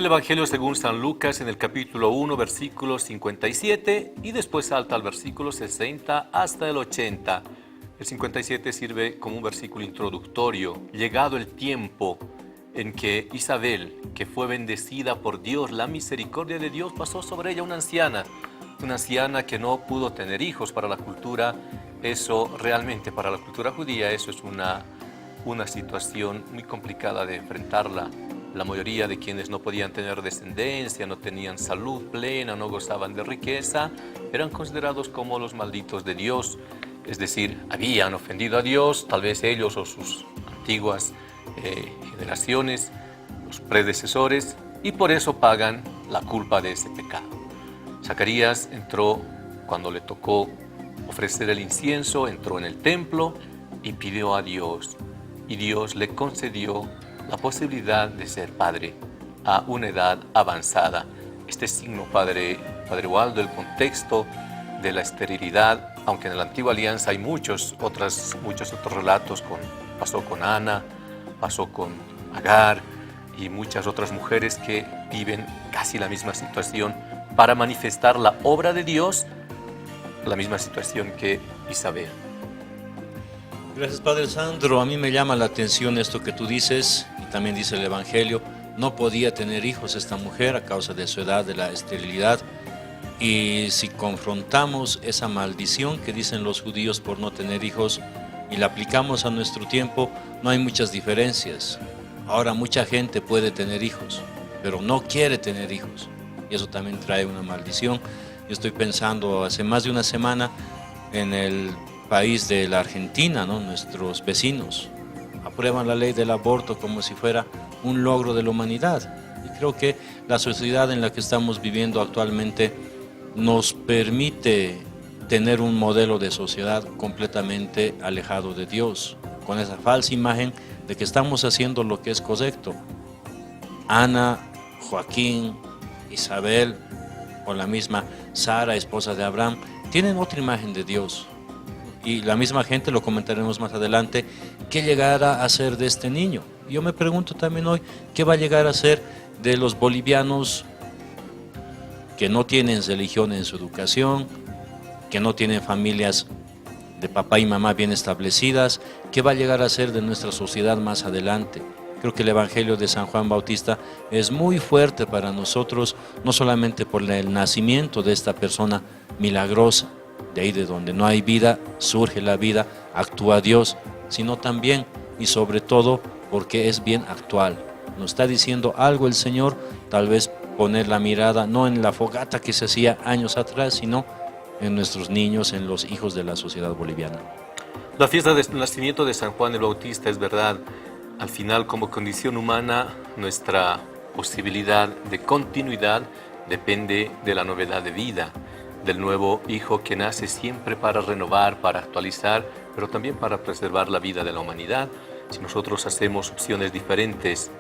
Evangelio según San Lucas en el capítulo 1, versículo 57 y después salta al versículo 60 hasta el 80. El 57 sirve como un versículo introductorio. Llegado el tiempo en que Isabel, que fue bendecida por Dios, la misericordia de Dios pasó sobre ella una anciana que no pudo tener hijos. Para la cultura, eso realmente, para la cultura judía, eso es una situación muy complicada de enfrentarla. La mayoría de quienes no podían tener descendencia, no tenían salud plena, no gozaban de riqueza, eran considerados como los malditos de Dios. Es decir, habían ofendido a Dios, tal vez ellos o sus antiguas generaciones, los predecesores, y por eso pagan la culpa de ese pecado. Zacarías entró cuando le tocó ofrecer el incienso, entró en el templo y pidió a Dios, y Dios le concedió la posibilidad de ser padre a una edad avanzada. Este signo, Padre Waldo, el contexto de la esterilidad, aunque en la antigua alianza hay muchos otros relatos, pasó con Ana, pasó con Agar y muchas otras mujeres que viven casi la misma situación para manifestar la obra de Dios, la misma situación que Isabel. Gracias, Padre Sandro. A mí me llama la atención esto que tú dices, y también dice el Evangelio. No podía tener hijos esta mujer a causa de su edad, de la esterilidad. Y si confrontamos esa maldición que dicen los judíos por no tener hijos y la aplicamos a nuestro tiempo, no hay muchas diferencias. Ahora mucha gente puede tener hijos, pero no quiere tener hijos. Y eso también trae una maldición. Yo estoy pensando hace más de una semana en el país de la Argentina, ¿no? Nuestros vecinos aprueban la ley del aborto como si fuera un logro de la humanidad. Y creo que la sociedad en la que estamos viviendo actualmente nos permite tener un modelo de sociedad completamente alejado de Dios, con esa falsa imagen de que estamos haciendo lo que es correcto. Ana, Joaquín, Isabel o la misma Sara, esposa de Abraham, tienen otra imagen de Dios. Y la misma gente, lo comentaremos más adelante, ¿qué llegará a ser de este niño? Yo me pregunto también hoy, ¿qué va a llegar a ser de los bolivianos que no tienen religión en su educación, que no tienen familias de papá y mamá bien establecidas? ¿Qué va a llegar a ser de nuestra sociedad más adelante? Creo que el Evangelio de San Juan Bautista es muy fuerte para nosotros, no solamente por el nacimiento de esta persona milagrosa, de ahí de donde no hay vida, surge la vida, actúa Dios, sino también y sobre todo porque es bien actual. Nos está diciendo algo el Señor, tal vez poner la mirada no en la fogata que se hacía años atrás, sino en nuestros niños, en los hijos de la sociedad boliviana. La fiesta del nacimiento de San Juan el Bautista es verdad. Al final, como condición humana, nuestra posibilidad de continuidad depende de la novedad de vida, del nuevo hijo que nace siempre para renovar, para actualizar, pero también para preservar la vida de la humanidad. Si nosotros hacemos opciones diferentes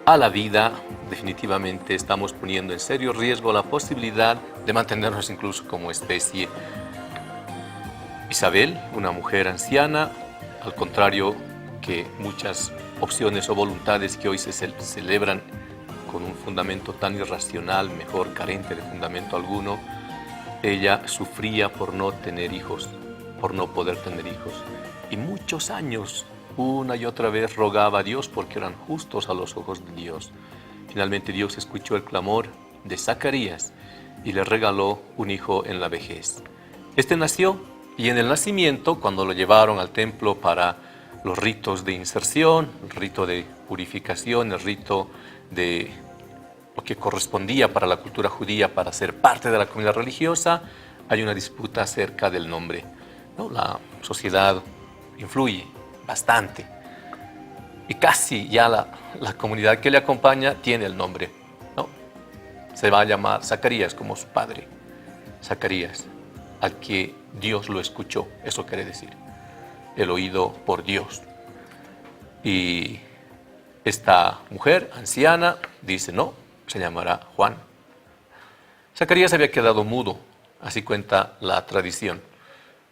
a la vida, definitivamente estamos poniendo en serio riesgo la posibilidad de mantenernos incluso como especie. Isabel, una mujer anciana, al contrario que muchas opciones o voluntades que hoy se celebran con un fundamento tan irracional, mejor carente de fundamento alguno, ella sufría por no tener hijos, por no poder tener hijos. Y muchos años, una y otra vez, rogaba a Dios porque eran justos a los ojos de Dios. Finalmente Dios escuchó el clamor de Zacarías y le regaló un hijo en la vejez. Este nació y en el nacimiento, cuando lo llevaron al templo para los ritos de inserción, el rito de purificación, el rito de lo que correspondía para la cultura judía para ser parte de la comunidad religiosa, hay una disputa acerca del nombre, ¿no? La sociedad influye bastante y casi ya la comunidad que le acompaña tiene el nombre, ¿no? Se va a llamar Zacarías como su padre, Zacarías, al que Dios lo escuchó, eso quiere decir, el oído por Dios. Y esta mujer anciana dice, no, se llamará Juan. Zacarías había quedado mudo, así cuenta la tradición,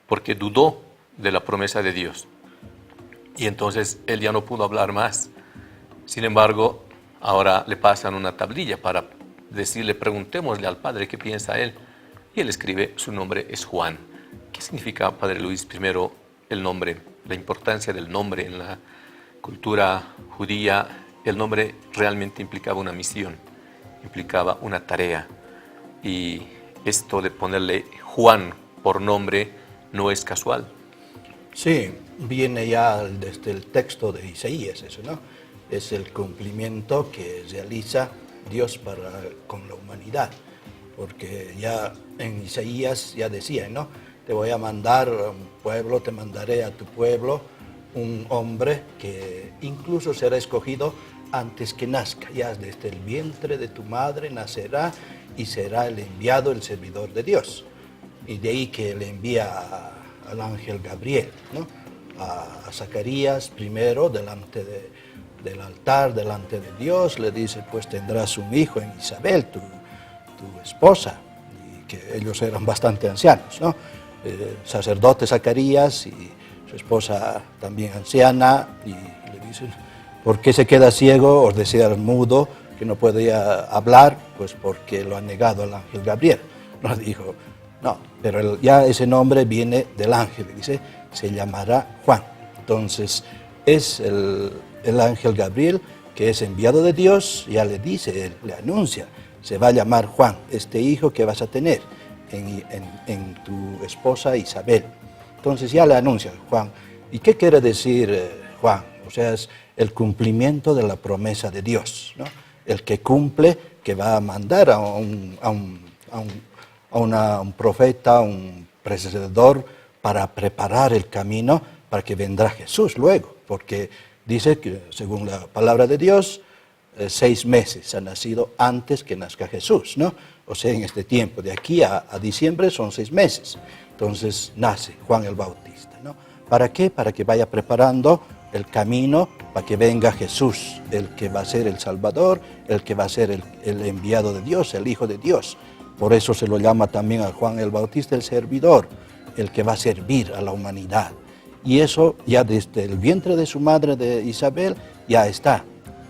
porque dudó de la promesa de Dios. Y entonces él ya no pudo hablar más. Sin embargo, Ahora le pasan una tablilla para decirle, preguntémosle al Padre qué piensa él. Y él escribe, su nombre es Juan. ¿Qué significa, Padre Luis, primero el nombre? La importancia del nombre en la cultura judía, el nombre realmente implicaba una misión, implicaba una tarea. Y esto de ponerle Juan por nombre no es casual. Sí, viene ya desde el texto de Isaías eso, ¿no? Es el cumplimiento que realiza Dios con la humanidad, porque ya en Isaías ya decía, ¿no? Te voy a mandar a un pueblo, te mandaré a tu pueblo un hombre que incluso será escogido antes que nazca, ya desde el vientre de tu madre nacerá y será el enviado, el servidor de Dios. Y de ahí que le envía al ángel Gabriel, ¿no? A Zacarías primero delante del altar, delante de Dios, le dice, pues tendrás un hijo en Isabel, tu esposa, y que ellos eran bastante ancianos, ¿no? Sacerdote Zacarías y su esposa también anciana, y le dicen, ¿por qué se queda ciego o de ser mudo, que no podía hablar? Pues porque lo ha negado el ángel Gabriel. Nos dijo, no, pero ya ese nombre viene del ángel, dice, se llamará Juan. Entonces, es el ángel Gabriel que es enviado de Dios, ya le dice, él le anuncia, se va a llamar Juan, este hijo que vas a tener en tu esposa Isabel. Entonces ya le anuncia Juan. ¿Y qué quiere decir Juan? O sea, es el cumplimiento de la promesa de Dios, ¿no? El que cumple, que va a mandar a un profeta, un predecesor, para preparar el camino para que vendrá Jesús luego, porque dice que según la palabra de Dios, 6 meses ha nacido antes que nazca Jesús, ¿no? O sea, en este tiempo, de aquí a diciembre son 6 meses. Entonces nace Juan el Bautista, ¿no? ¿Para qué? Para que vaya preparando el camino para que venga Jesús, el que va a ser el Salvador, el que va a ser el enviado de Dios, el Hijo de Dios. Por eso se lo llama también a Juan el Bautista el servidor, el que va a servir a la humanidad. Y eso ya desde el vientre de su madre, de Isabel, ya está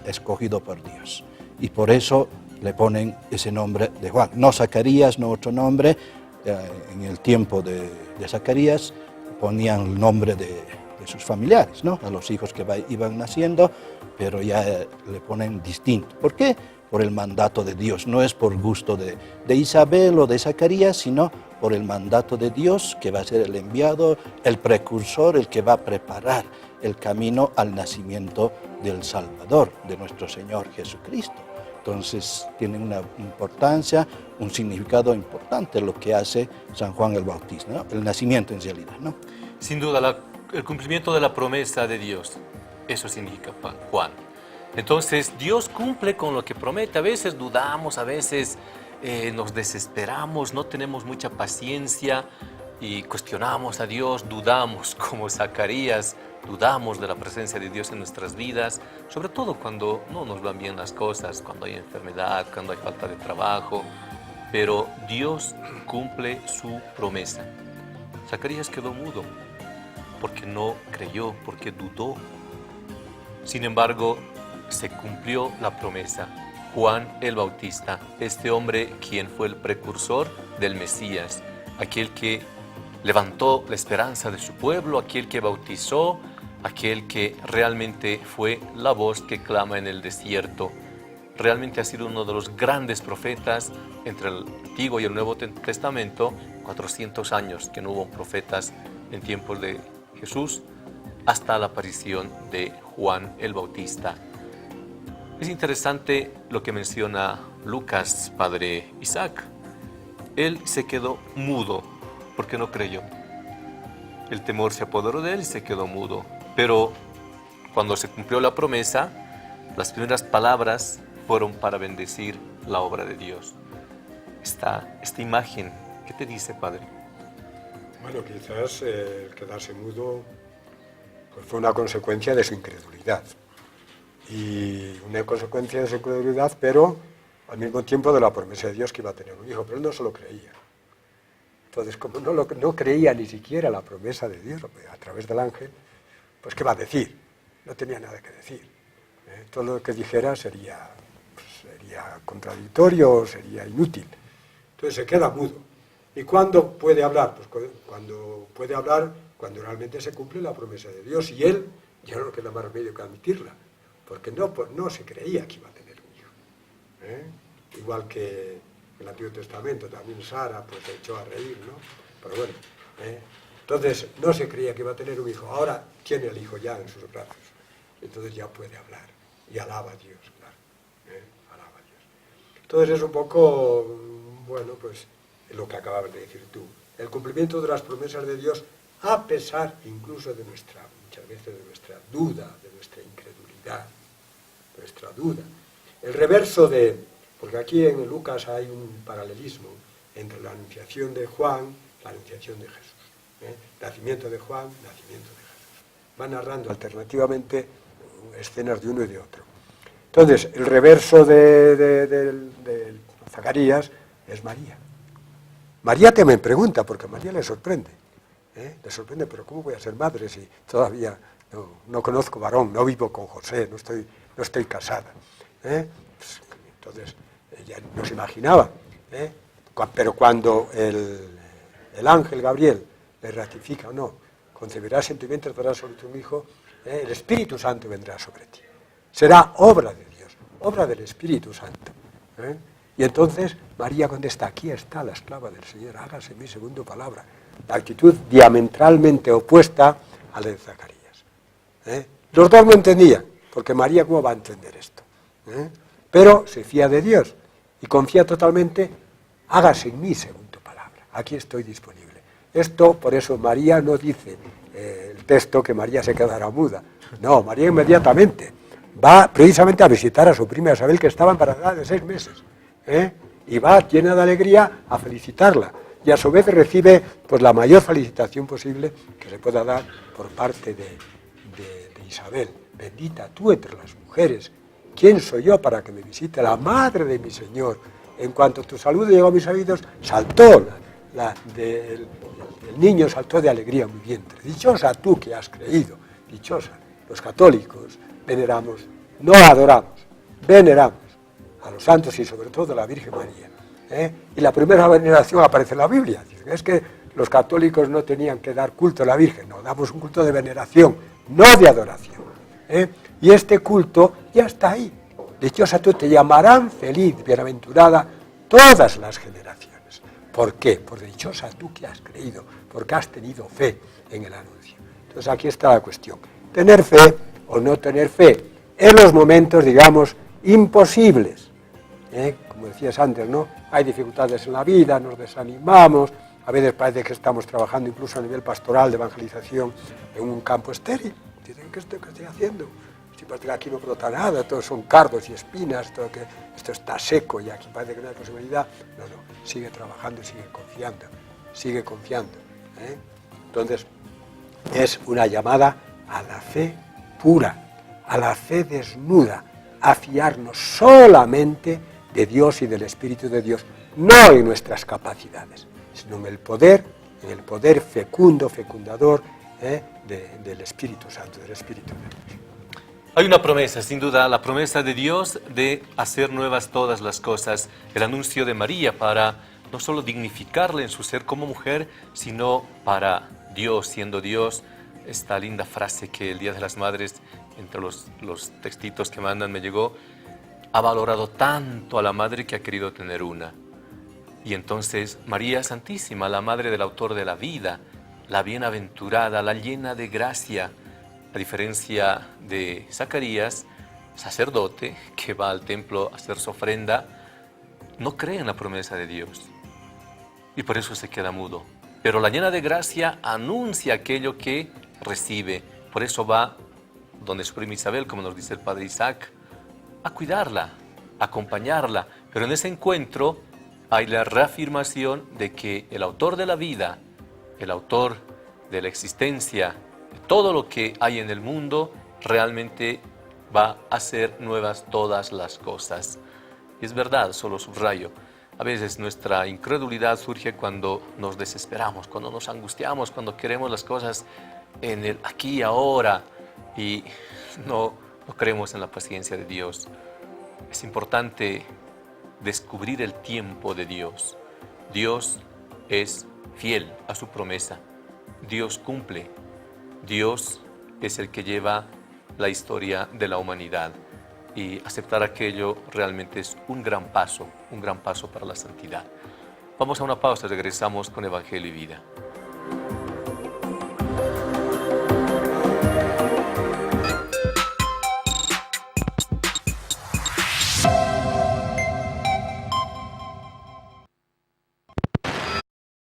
escogido por Dios. Y por eso le ponen ese nombre de Juan. No Zacarías, no otro nombre. En el tiempo de Zacarías ponían el nombre de sus familiares, ¿no? A los hijos que iban naciendo, pero ya le ponen distinto. ¿Por qué? Por el mandato de Dios. No es por gusto de Isabel o de Zacarías, sino por el mandato de Dios, que va a ser el enviado, el precursor, el que va a preparar el camino al nacimiento del Salvador, de nuestro Señor Jesucristo. Entonces tiene una importancia, un significado importante lo que hace San Juan el Bautista, ¿no? El nacimiento en realidad, ¿no? Sin duda, el cumplimiento de la promesa de Dios, eso significa Juan. Entonces, Dios cumple con lo que promete. A veces dudamos, a veces nos desesperamos, no tenemos mucha paciencia y cuestionamos a Dios, dudamos como Zacarías, dudamos de la presencia de Dios en nuestras vidas, sobre todo cuando no nos van bien las cosas, cuando hay enfermedad, cuando hay falta de trabajo, pero Dios cumple su promesa. Zacarías quedó mudo porque no creyó, porque dudó. Sin embargo, se cumplió la promesa. Juan el Bautista, este hombre quien fue el precursor del Mesías, aquel que levantó la esperanza de su pueblo, aquel que bautizó, aquel que realmente fue la voz que clama en el desierto. Realmente ha sido uno de los grandes profetas entre el Antiguo y el Nuevo Testamento, 400 años que no hubo profetas en tiempos de Jesús, hasta la aparición de Juan el Bautista. Es interesante lo que menciona Lucas, padre Isaac. Él se quedó mudo porque no creyó. El temor se apoderó de él y se quedó mudo. Pero cuando se cumplió la promesa, las primeras palabras fueron para bendecir la obra de Dios. Esta imagen, ¿qué te dice, padre? Bueno, quizás el quedarse mudo pues fue una consecuencia de su incredulidad. Y una consecuencia de su incredulidad, pero al mismo tiempo de la promesa de Dios que iba a tener un hijo, pero él no se lo creía. Entonces, como no creía ni siquiera la promesa de Dios a través del ángel, pues ¿qué va a decir? No tenía nada que decir. Todo lo que dijera sería contradictorio, sería inútil. Entonces se queda mudo. ¿Y cuándo puede hablar? Pues cuando puede hablar, cuando realmente se cumple la promesa de Dios, y él ya no le queda más remedio que admitirla, porque no se creía que iba a tener un hijo. Igual que en el Antiguo Testamento, también Sara pues se echó a reír, ¿no? Pero bueno, entonces no se creía que iba a tener un hijo, ahora tiene el hijo ya en sus brazos, entonces ya puede hablar, y alaba a Dios, claro, alaba a Dios. Entonces es un poco, bueno, pues lo que acabas de decir tú, el cumplimiento de las promesas de Dios, a pesar incluso de muchas veces de nuestra duda, de nuestra incredulidad, nuestra duda. El reverso porque aquí en Lucas hay un paralelismo entre la anunciación de Juan, la anunciación de Jesús. Nacimiento de Juan, nacimiento de Jesús. Va narrando alternativamente escenas de uno y de otro. Entonces, el reverso de Zacarías es María. María también pregunta, porque a María le sorprende. Le sorprende, pero ¿cómo voy a ser madre si todavía no conozco varón, no vivo con José, no estoy casada? Pues, entonces, ella no se imaginaba. Pero cuando el ángel Gabriel le ratifica, no, concebirás en tu vientre, darás sobre tu hijo, el Espíritu Santo vendrá sobre ti. Será obra de Dios, obra del Espíritu Santo. Y entonces María contesta, aquí está la esclava del Señor, hágase en mí según tu palabra. La actitud diametralmente opuesta a la de Zacarías. Los dos no entendían, porque María, ¿cómo va a entender esto? Pero se fía de Dios y confía totalmente, hágase en mí según tu palabra, aquí estoy disponible. Esto, por eso María no dice el texto que María se quedará muda. No, María inmediatamente va precisamente a visitar a su prima Isabel, que estaba embarazada de 6 meses. Y va llena de alegría a felicitarla. Y a su vez recibe pues la mayor felicitación posible que le pueda dar por parte de Isabel. Bendita tú entre las mujeres. ¿Quién soy yo para que me visite la madre de mi Señor? En cuanto tu saludo llegó a mis oídos, saltó el niño saltó de alegría en mi vientre. Dichosa tú que has creído, dichosa. Los católicos veneramos, no adoramos, veneramos a los santos y sobre todo a la Virgen María. Y la primera veneración aparece en la Biblia. Es que los católicos no tenían que dar culto a la Virgen, no, damos un culto de veneración, no de adoración. Y este culto ya está ahí. Dichosa tú, te llamarán feliz, bienaventurada todas las generaciones. ¿Por qué? Por dichosa tú que has creído, porque has tenido fe en el anuncio. Entonces aquí está la cuestión. Tener fe o no tener fe en los momentos, digamos, imposibles. Como decías antes, ¿no? Hay dificultades en la vida, nos desanimamos, a veces parece que estamos trabajando incluso a nivel pastoral de evangelización en un campo estéril. Dicen, ¿qué estoy haciendo? Si parece que aquí no brota nada, todos son cardos y espinas, esto está seco y aquí parece que no hay posibilidad. No, sigue trabajando, sigue confiando. Entonces, es una llamada a la fe pura, a la fe desnuda, a fiarnos solamente de Dios y del Espíritu de Dios, no en nuestras capacidades, sino en el poder fecundador del Espíritu Santo, del Espíritu de Dios. Hay una promesa, sin duda, la promesa de Dios de hacer nuevas todas las cosas. El anuncio de María para no solo dignificarle en su ser como mujer, sino para Dios, siendo Dios. Esta linda frase que el Día de las Madres, entre los textitos que mandan, me llegó, ha valorado tanto a la madre que ha querido tener una. Y entonces María Santísima, la madre del autor de la vida, la bienaventurada, la llena de gracia, a diferencia de Zacarías, sacerdote que va al templo a hacer su ofrenda, no cree en la promesa de Dios y por eso se queda mudo. Pero la llena de gracia anuncia aquello que recibe. Por eso va donde su prima Isabel, como nos dice el padre Isaac, a cuidarla, a acompañarla. Pero en ese encuentro hay la reafirmación de que el autor de la vida, el autor de la existencia, de todo lo que hay en el mundo, realmente va a hacer nuevas todas las cosas. Y es verdad, solo subrayo. A veces nuestra incredulidad surge cuando nos desesperamos, cuando nos angustiamos, cuando queremos las cosas en el aquí y ahora y no no creemos en la paciencia de Dios. Es importante descubrir el tiempo de Dios. Dios es fiel a su promesa. Dios cumple. Dios es el que lleva la historia de la humanidad. Y aceptar aquello realmente es un gran paso para la santidad. Vamos a una pausa, regresamos con Evangelio y Vida.